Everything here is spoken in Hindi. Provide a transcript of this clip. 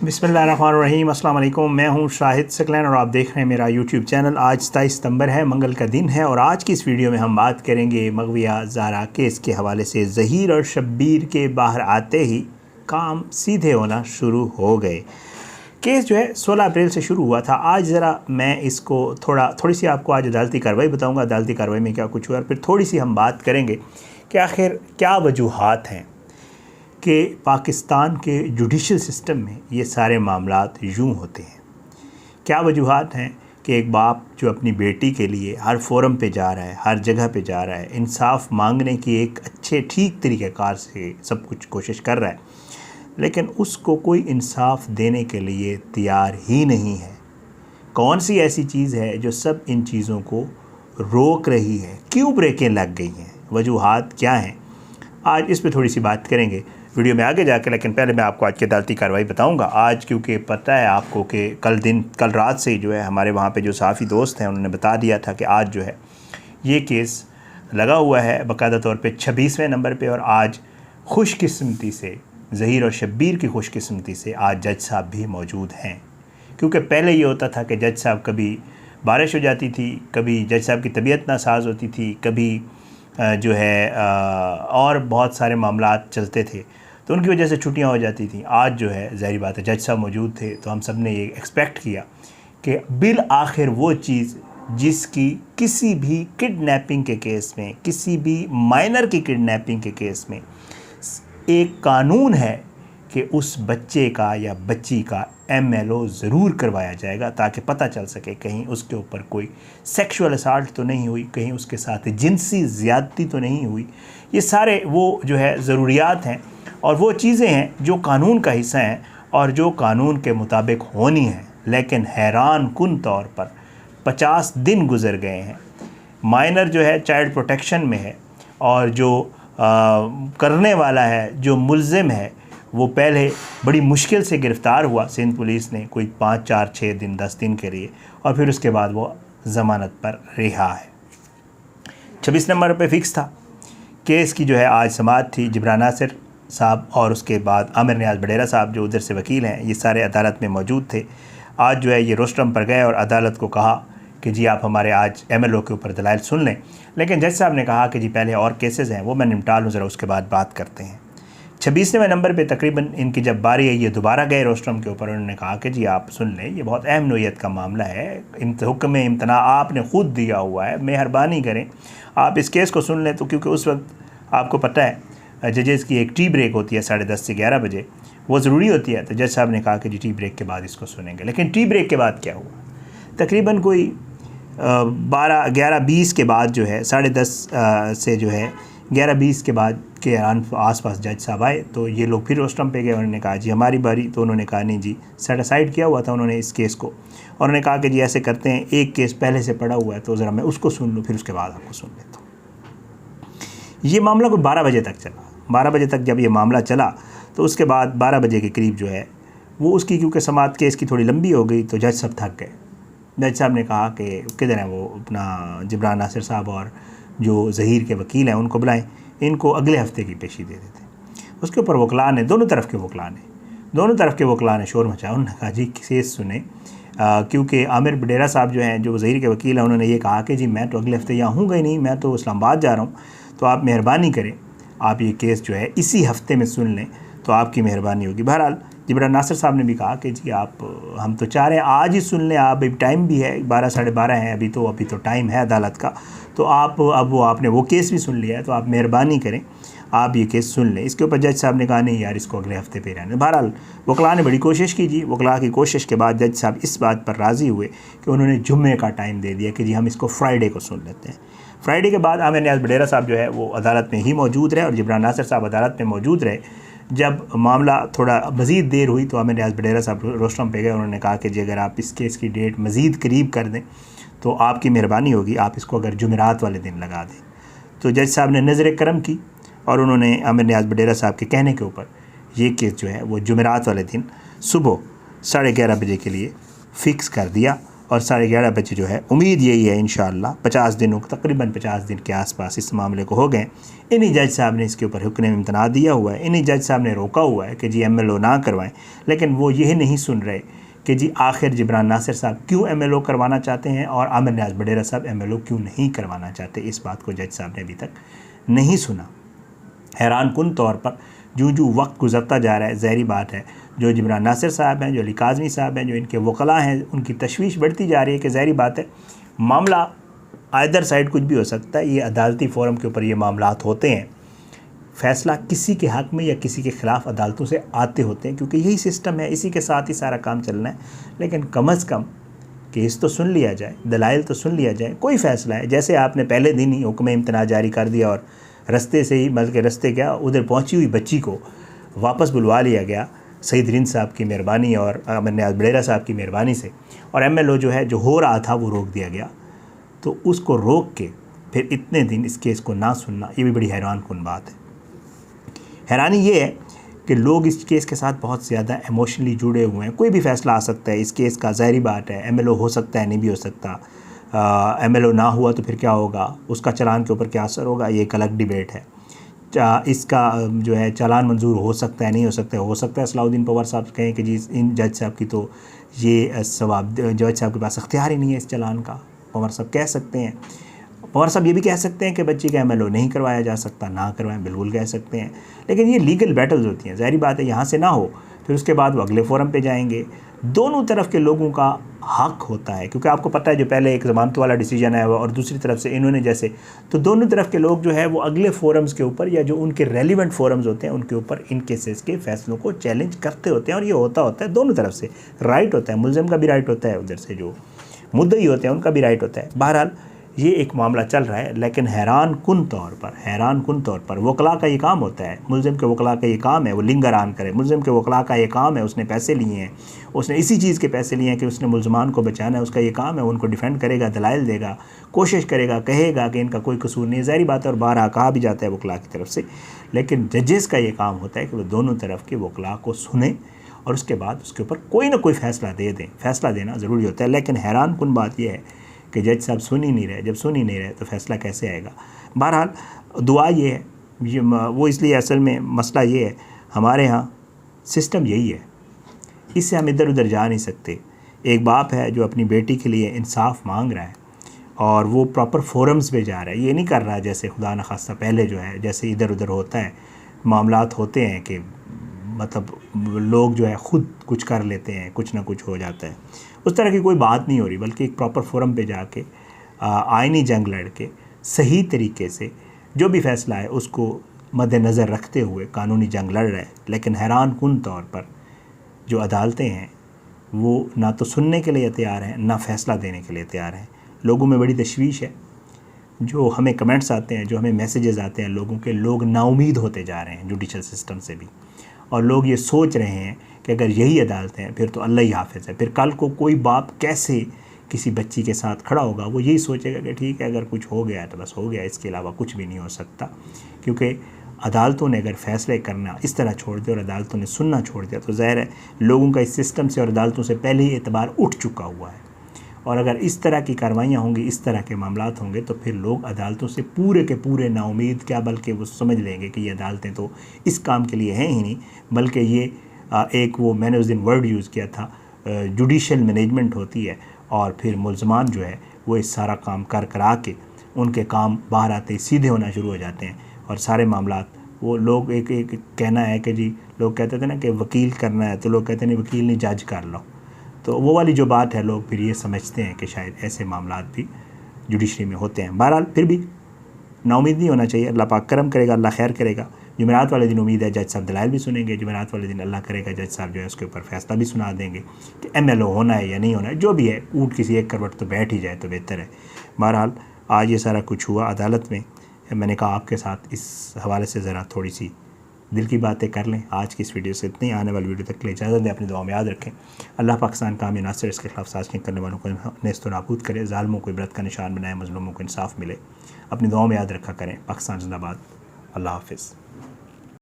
बिस्मिल्लाहिर्रहमानिर्रहीम। अस्सलाम वालेकुम। मैं हूं शाहिद सकलैन और आप देख रहे हैं मेरा यूट्यूब चैनल। आज 27 सितंबर है, मंगल का दिन है और आज की इस वीडियो में हम बात करेंगे मगविया ज़ारा केस के हवाले से। ज़हीर और शब्बीर के बाहर आते ही काम सीधे होना शुरू हो गए। केस जो है 16 अप्रैल से शुरू हुआ था। आज ज़रा मैं इसको थोड़ी सी आपको आज अदालती कार्रवाई बताऊँगा, अदालती कार्रवाई में क्या कुछ हुआ, और फिर थोड़ी सी हम बात करेंगे कि आखिर क्या वजूहात हैं कि पाकिस्तान के जुडिशल सिस्टम में ये सारे मामलात यूँ होते हैं। क्या वजूहात हैं कि एक बाप जो अपनी बेटी के लिए हर फोरम पे जा रहा है, हर जगह पे जा रहा है, इंसाफ मांगने की एक अच्छे ठीक तरीक़ेकार से सब कुछ कोशिश कर रहा है, लेकिन उसको कोई इंसाफ देने के लिए तैयार ही नहीं है। कौन सी ऐसी चीज़ है जो सब इन चीज़ों को रोक रही है? क्यों ब्रेकें लग गई हैं? वजूहात क्या हैं? आज इस पे थोड़ी सी बात करेंगे वीडियो में आगे जाकर। लेकिन पहले मैं आपको आज की अदालती कार्रवाई बताऊंगा। आज क्योंकि पता है आपको कि कल रात से ही जो है हमारे वहाँ पे जो सहाफ़ी दोस्त हैं उन्होंने बता दिया था कि आज जो है ये केस लगा हुआ है बाकायदा तौर पे 26वें नंबर पे। और आज खुशकिस्मती से ज़हीर और शब्बीर की खुशकिस्मती से आज जज साहब भी मौजूद हैं। क्योंकि पहले ये होता था कि जज साहब कभी बारिश हो जाती थी, कभी जज साहब की तबीयत नासाज होती थी, कभी जो है और बहुत सारे मामलात चलते थे तो उनकी वजह से छुट्टियां हो जाती थी। आज जो है ज़ाहिर बात है जज साहब मौजूद थे तो हम सब ने ये एक्सपेक्ट किया कि बिल आखिर वो चीज़ जिसकी किसी भी किडनैपिंग के केस में, किसी भी माइनर की किडनैपिंग के केस में एक कानून है कि उस बच्चे का या बच्ची का MLO ज़रूर करवाया जाएगा ताकि पता चल सके कहीं उसके ऊपर कोई सेक्सुअल असाल्ट तो नहीं हुई, कहीं उसके साथ जिनसी ज़्यादती तो नहीं हुई। ये सारे वो जो है ज़रूरियात हैं और वो चीज़ें हैं जो कानून का हिस्सा हैं और जो कानून के मुताबिक होनी है। लेकिन हैरान कुन तौर पर 50 दिन गुज़र गए हैं। माइनर जो है चाइल्ड प्रोटेक्शन में है और जो करने वाला है, जो मुल्ज़िम है, वो पहले बड़ी मुश्किल से गिरफ़्तार हुआ सिंध पुलिस ने कोई 5, 4, 6 दिन 10 दिन के लिए, और फिर उसके बाद वो ज़मानत पर रिहा है। 26 नंबर पे फ़िक्स था केस की। जो है आज समाअत थी। जिब्रान नासिर साहब और उसके बाद आमिर नियाज़ बडेरा साहब जो उधर से वकील हैं, ये सारे अदालत में मौजूद थे। आज जो है ये रोस्ट्रम पर गए और अदालत को कहा कि जी आप हमारे आज MLO के ऊपर दलाइल सुन लें। लेकिन जज साहब ने कहा कि जी पहले और केसेस हैं वो मैं निपटा लूँ, ज़रा उसके बाद बात करते हैं। 26वें नंबर पे तकरीबन इनकी जब बारी है, ये दोबारा गए रोस्ट्रम के ऊपर। उन्होंने कहा कि जी आप सुन लें, ये बहुत अहम नोयत का मामला है, हुक्म इम्तना आपने ख़ुद दिया हुआ है, मेहरबानी करें आप इस केस को सुन लें। तो क्योंकि उस वक्त आपको पता है जजेज़ की एक टी ब्रेक होती है 10:30 से 11 बजे, वो ज़रूरी होती है। तो जज साहब ने कहा कि जी टी ब्रेक के बाद इसको सुनेंगे। लेकिन टी ब्रेक के बाद क्या हुआ, तकरीबन कोई 11:20 के बाद जो है 10:30 से जो है 11:20 के बाद के आसपास जज साहब आए। तो ये लोग फिर रोस्ट्रम पे गए। उन्होंने कहा जी हमारी बारी। तो उन्होंने कहा नहीं जी, सेट असाइड किया हुआ था उन्होंने इस केस को, और उन्होंने कहा कि जी ऐसे करते हैं, एक केस पहले से पड़ा हुआ है तो ज़रा मैं उसको सुन लूँ, फिर उसके बाद आपको सुन लेता हूँ। ये मामला कोई 12 बजे तक चला। 12 बजे तक जब ये मामला चला तो उसके बाद 12 बजे के करीब जो है वो उसकी, क्योंकि समाअत केस की थोड़ी लंबी हो गई तो जज साहब थक गए। जज साहब ने कहा कि किधर हैं वो अपना जिब्रान नासिर साहब और जो ज़हीर के वकील हैं उनको बुलाएं, इनको अगले हफ्ते की पेशी दे देते। उसके ऊपर वकला ने, दोनों तरफ के वकला ने शोर मचाया। उन्होंने कहा जी केस सुने, क्योंकि आमिर बडेरा साहब जो हैं जो ज़हीर के वकील हैं, उन्होंने ये कहा कि जी मैं तो अगले हफ्ते यहाँ हूँ ही नहीं, मैं तो इस्लामाबाद जा रहा हूँ, तो आप मेहरबानी करें आप ये केस जो है इसी हफ्ते में सुन लें तो आपकी मेहरबानी होगी। बहरहाल जिब्रान नासिर साहब ने भी कहा कि जी आप, हम तो चाह रहे हैं आज ही सुन लें, आप अभी टाइम भी है 12 साढ़े 12 है, अभी तो टाइम है अदालत का, तो आप अब आपने वो केस भी सुन लिया है तो आप मेहरबानी करें आप ये केस सुन लें। इसके ऊपर जज साहब ने कहा नहीं यार इसको अगले हफ्ते पे रहने। बहरहाल वकला ने बड़ी कोशिश की जी। वकला की कोशिश के बाद जज साहब इस बात पर राज़ी हुए कि उन्होंने जुम्मे का टाइम दे दिया कि जी हम इसको फ्राइडे को सुन लेते हैं। फ्राइडे के बाद आमिर नियाज़ बडेरा साहब जो है वो अदालत में ही मौजूद रहे और जिब्रान नासिर साहब अदालत में मौजूद रहे। जब मामला थोड़ा मज़ीद देर हुई तो आमिर नियाज़ बडेरा साहब रोस्ट्रम पे गए। उन्होंने कहा कि जी अगर आप इस केस की डेट मज़ीद करीब कर दें तो आपकी मेहरबानी होगी, आप इसको अगर जुमेरात वाले दिन लगा दें। तो जज साहब ने नज़र करम की और उन्होंने आमिर नियाज़ बडेरा साहब के कहने के ऊपर ये केस जो है वो जुमेरात वाले दिन सुबह 11:30 बजे के लिए फ़िक्स कर दिया और 11:30 बजे जो है उम्मीद यही है इंशाअल्लाह 50 दिनों तकरीबन 50 दिन के आसपास इस मामले को हो गए। इन्हीं जज साहब ने इसके ऊपर हुक्म इम्तना दिया हुआ है, इन्हीं जज साहब ने रोका हुआ है कि जी MLO ना करवाएं, लेकिन वो यही नहीं सुन रहे कि जी आखिर जिब्रान नासिर साहब क्यों MLO करवाना चाहते हैं और आमिर नियाज़ बडेरा साहब MLO क्यों नहीं करवाना चाहते। इस बात को जज साहब ने अभी तक नहीं सुना। हैरान कुन तौर पर जो वक्त गुजरता जा रहा है, ज़ाहिरी बात है जो जिब्रान नासिर साहब हैं, जो अली काज़मी साहब हैं, जो इनके वकला हैं, उनकी तशवीश बढ़ती जा रही है कि ज़ाहिरी बात है मामला आइदर साइड कुछ भी हो सकता है। ये अदालती फ़ोरम के ऊपर ये मामलात होते हैं, फ़ैसला किसी के हक़ में या किसी के ख़िलाफ़ अदालतों से आते होते हैं, क्योंकि यही सिस्टम है, इसी के साथ ही सारा काम चलना है। लेकिन कम अज़ कम केस तो सुन लिया जाए, दलाइल तो सुन लिया जाए, कोई फ़ैसला है। जैसे आपने पहले दिन ही हुक्म इम्तना जारी कर दिया और रस्ते से ही बल्कि रस्ते क्या उधर पहुँची हुई बच्ची को वापस बुलवा लिया गया सईद रिंद साहब की मेहरबानी और आमिर नियाज़ बडेरा साहब की मेहरबानी से, और MLO जो है जो हो रहा था वो रोक दिया गया। तो उसको रोक के फिर इतने दिन इस केस को ना सुनना, ये भी बड़ी हैरान कुन बात है। हैरानी ये है कि लोग इस केस के साथ बहुत ज़्यादा इमोशनली जुड़े हुए हैं। कोई भी फ़ैसला आ सकता है इस केस का, ज़ाहिरी बात है। MLO हो सकता है, नहीं भी हो सकता। MLO ना हुआ तो फिर क्या होगा, उसका चालान के ऊपर क्या असर होगा, ये एक अलग डिबेट है। इसका जो है चालान मंजूर हो सकता है, नहीं हो सकता है सलाउद्दीन पवार साहब कहें कि जी इन जज साहब की तो ये सवाब, जज साहब के पास अख्तियार ही नहीं है इस चालान का। पवार साहब कह सकते हैं, पवार साहब ये भी कह सकते हैं कि बच्ची का MLO नहीं करवाया जा सकता, ना करवाएं, बिल्कुल कह सकते हैं। लेकिन ये लीगल बैटल्स होती हैं, ज़ाहिरी बात है यहाँ से ना हो फिर उसके बाद वो अगले फोरम पे जाएंगे। दोनों तरफ के लोगों का हक होता है, क्योंकि आपको पता है जो पहले एक ज़मानत वाला डिसीजन आया हुआ और दूसरी तरफ से इन्होंने जैसे, तो दोनों तरफ के लोग जो है वो अगले फोरम्स के ऊपर या जो उनके रेलिवेंट फोरम्स होते हैं उनके ऊपर इन केसेस के फैसलों को चैलेंज करते होते हैं। और ये होता है दोनों तरफ से, राइट होता है, मुलज़िम का भी राइट होता है, उधर से जो मुद्दई होते हैं उनका भी राइट होता है। बहरहाल ये एक मामला चल रहा है, लेकिन हैरान कुन तौर पर वकला का ये काम होता है, मुलज़िम के वकला का ये काम है वो लिंगर आन करे। मुलज़िम के वकला का ये काम है, उसने पैसे लिए हैं, उसने इसी चीज़ के पैसे लिए हैं कि उसने मुलज़मान को बचाना है, उसका ये काम है, उनको डिफेंड करेगा, दलाइल देगा, कोशिश करेगा, कहेगा कि इनका कोई कसूर नहीं है। ज़ाहिर बात है और बारहा कहा भी जाता है वकला की तरफ से। लेकिन जजेस का ये काम होता है कि वो दोनों तरफ के वकला को सुने और उसके बाद उसके ऊपर कोई ना कोई फ़ैसला दे दें। फ़ैसला देना ज़रूरी होता है। लेकिन हैरान कुन बात यह है कि जज साहब सुन ही नहीं रहे। जब सुन ही नहीं रहे तो फ़ैसला कैसे आएगा। बहरहाल दुआ ये है, ये वो इसलिए असल में मसला ये है, हमारे यहाँ सिस्टम यही है, इससे हम इधर उधर जा नहीं सकते। एक बाप है जो अपनी बेटी के लिए इंसाफ मांग रहा है और वो प्रॉपर फोरम्स पे जा रहा है, ये नहीं कर रहा जैसे खुदा न खास्ता पहले जो है जैसे इधर उधर होता है, मामलात होते हैं कि मतलब लोग जो है ख़ुद कुछ कर लेते हैं, कुछ ना कुछ हो जाता है। उस तरह की कोई बात नहीं हो रही, बल्कि एक प्रॉपर फोरम पे जाके आइनी जंग लड़ के सही तरीके से जो भी फ़ैसला है उसको मद्देनज़र रखते हुए कानूनी जंग लड़ रहा है। लेकिन हैरान कुन तौर पर जो अदालतें हैं वो ना तो सुनने के लिए तैयार हैं, ना फ़ैसला देने के लिए तैयार हैं। लोगों में बड़ी तशवीश है, जो हमें कमेंट्स आते हैं, जो हमें मैसेजेस आते हैं लोगों के, लोग नाउमीद होते जा रहे हैं जुडिशल सिस्टम से भी, और लोग ये सोच रहे हैं कि अगर यही अदालतें हैं फिर तो अल्लाह ही हाफ़िज़ है। फिर कल को कोई बाप कैसे किसी बच्ची के साथ खड़ा होगा, वो यही सोचेगा कि ठीक है अगर कुछ हो गया तो बस हो गया, इसके अलावा कुछ भी नहीं हो सकता। क्योंकि अदालतों ने अगर फ़ैसले करना इस तरह छोड़ दिया और अदालतों ने सुनना छोड़ दिया तो ज़ाहिर है लोगों का इस सिस्टम से और अदालतों से पहले ही एतबार उठ चुका हुआ है। और अगर इस तरह की कार्रवाइयाँ होंगी, इस तरह के मामलात होंगे तो फिर लोग अदालतों से पूरे के पूरे नाउमीद, क्या बल्कि वो समझ लेंगे कि ये अदालतें तो इस काम के लिए हैं ही नहीं, बल्कि ये एक वो मैंने उस दिन वर्ड यूज़ किया था, जुडिशल मैनेजमेंट होती है। और फिर मुल्ज़मान जो है वो इस सारा काम कर करा के उनके काम बाहर आते ही सीधे होना शुरू हो जाते हैं और सारे मामलात वो लोग एक कहना है कि जी लोग कहते थे ना कि वकील करना है, तो लोग कहते नहीं वकील नहीं जज कर लो, तो वो वाली जो बात है लोग फिर ये समझते हैं कि शायद ऐसे मामलात भी जुडिशरी में होते हैं। बहरहाल फिर भी नाउमीद नहीं होना चाहिए, अल्लाह पाक करम करेगा, अल्लाह खैर करेगा। जुमेरात वाले दिन उम्मीद है जज साहब दलाइल भी सुनेंगे, जुमेरात वाले दिन अल्लाह करेगा जज साहब जो है उसके ऊपर फ़ैसला भी सुना देंगे कि MLO होना है या नहीं होना है, जो भी है ऊँट किसी एक करवट तो बैठ ही जाए तो बेहतर है। बहरहाल आज ये सारा कुछ हुआ अदालत में, मैंने कहा आपके साथ इस हवाले से ज़रा थोड़ी सी दिल की बातें कर लें। आज की इस वीडियो से इतनी, आने वाली वीडियो तक के लिए इजाज़त दें, अपनी दुआ में याद रखें। अल्लाह पाकिस्तान का हमें नासिर इसके खिलाफ साजिश करने वालों को नेस्त नाबूद करे, ज़ालिमों को इबरत का निशान बनाए, मज़लूमों को इंसाफ मिले। अपनी दुआ में याद रखा करें। पाकिस्तान जिंदाबाद। अल्लाह हाफ़िज़।